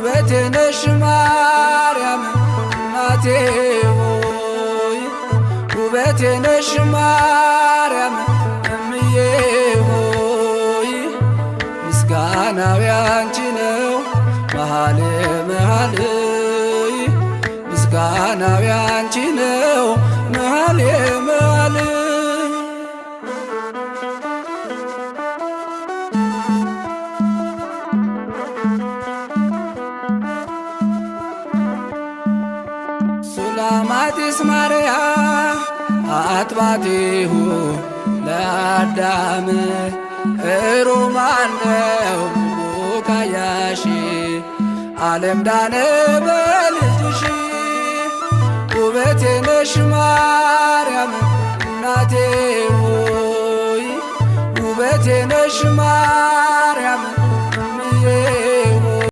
ውበቴ ነሽ ማርያም እናቴ ሆይ ውበቴ ነሽ ማርያም እምዬ ሆይ ምስጋናው ያንቺ ነው መኃልየ መኃልይ ምስጋናው ያንቺ ነው መኃልየ መኃልይ ሱላማጢስ ማርያም አጥባቲሁ ለአዳም እሩማነው ቡቃያሺ ዓለም ዳነ በልጅሽ ውበቴ ነሽ ማርያም እናቴ ሆይ ውበቴ ነሽ ማርያም እምዬ